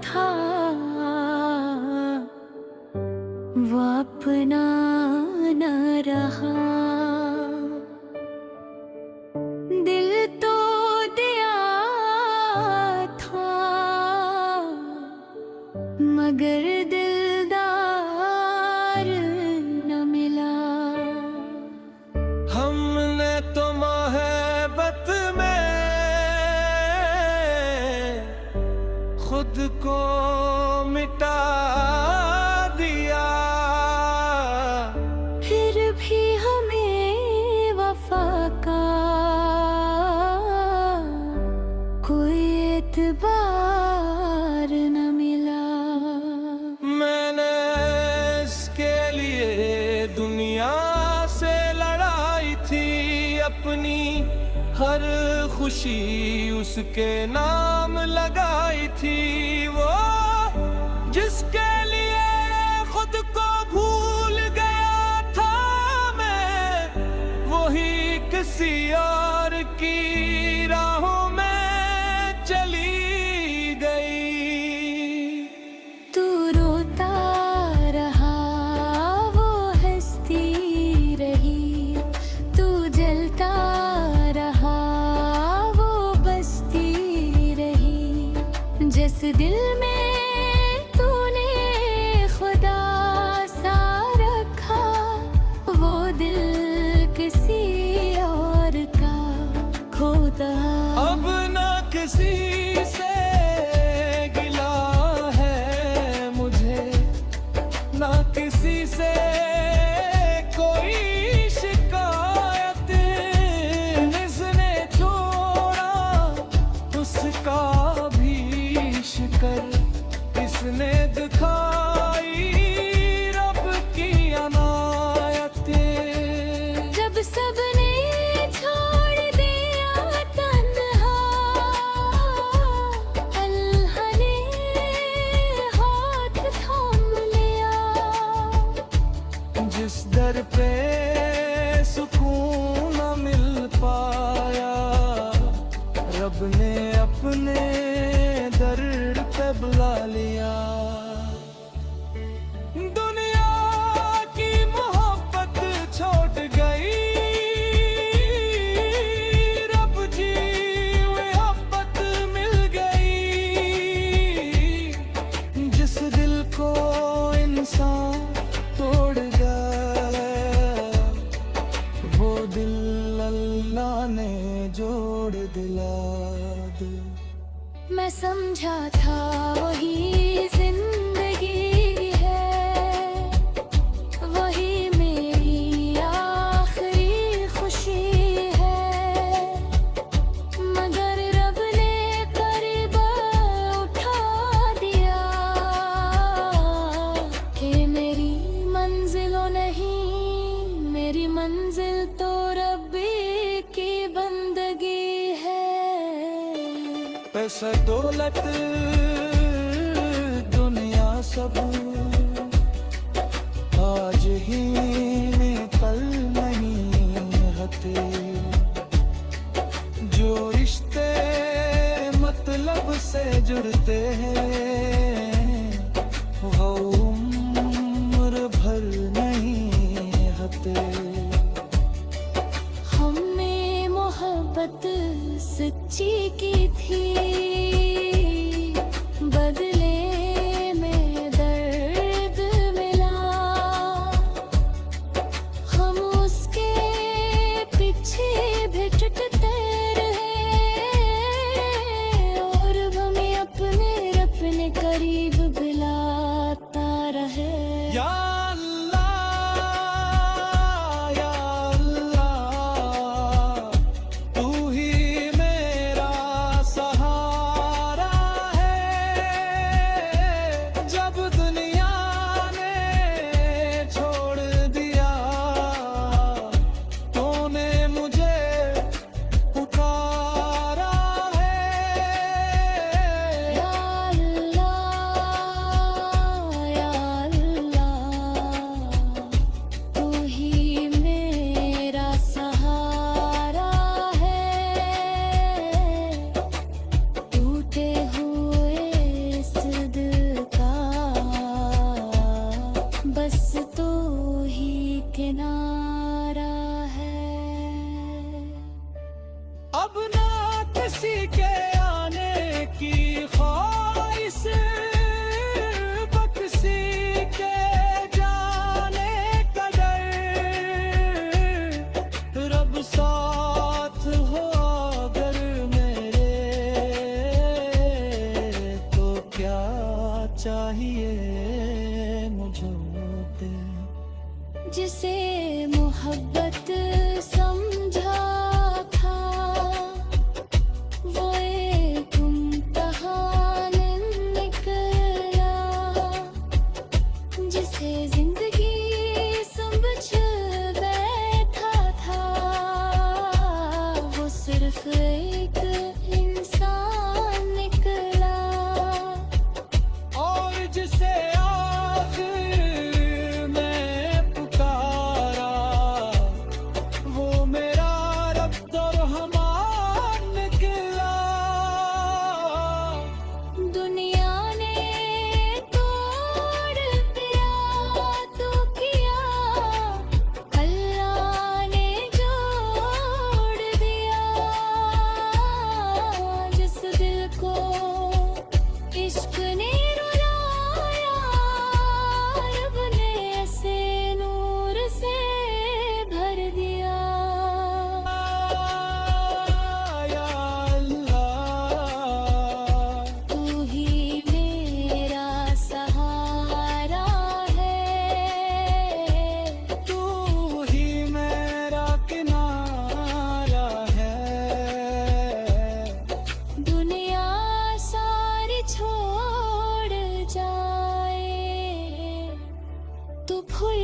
था वो अपना न रहा। दिल तो दिया था मगर दिलदार न मिला। हमने तो मोहब्बत में खुद को मिटा दिया, फिर भी हमें वफा का कोई एतबार न मिला। मैंने इसके लिए दुनिया से लड़ाई थी, अपनी हर खुशी उसके नाम लगाई थी। वो जिसके लिए खुद को भूल गया था मैं, वही किसी और की राहों में चली गई। तू रोता रहा वो हंसती रही, तू जलता रहा वो बसती रही। जिस दिल में तूने खुदा सा रखा, वो दिल किसी और का खोदा। अब ना किसी से गिला है मुझे, ना किसी से कोई शिकायत। जिसने छोड़ा उसका भी शिकर, इसने दिखाई रब की अनायत। जब सबने छोड़ दिया तन्हा, अल्लाह ने हाथ थाम लिया। जिस दर पे सुकून न मिल पाया, रब ने अपने दर पे बुला लिया। दुनिया की मोहब्बत छूट गई, रब जी मोहब्बत मिल गई। जिस दिल को इंसान तोड़ गया, वो दिल अल्लाह ने जोड़ दिला। मैं समझा था वही जिंदगी है, वही मेरी आखिरी खुशी है। मगर रब ने करीब उठा दिया कि मेरी मंजिलों नहीं, मेरी मंजिल तो रब्बी की बंदगी है। पैसा दौलत दुनिया सब आज ही कल नहीं रहते। जो रिश्ते मतलब से जुड़ते हैं, वो उम्र भर नहीं रहते। हमने मोहब्बत सच्ची की थी, बदले में दर्द मिला। हम उसके पीछे भिटकते रहे और हमें अपने करीब बुलाता रहे। या अल्लाह, या अल्लाह, तू ही मेरा सहारा है। जब दुनिया ने छोड़ दिया, तूने मुझे पुकारा है। या अल्लाह, चाहिए मुझे ते जिसे मोहब्बत समझा था वो एक इम्तिहान निकला, जिसे जिंदगी समझ बैठा था वो सिर्फ एक इंसान निकला। और जिसे आखिर में पुकारा वो मेरा रब रहमान निकला। दुनिया ने तोड़ दिया तो किया, अल्लाह ने जोड़ दिया। जिस दिल को इश्क ने रुलाया, रब ने ऐसे नूर से भर दिया। या अल्लाह तू ही मेरा सहारा है, तू ही मेरा किनारा है। दुनिया सारी छोड़ जाए तो भूल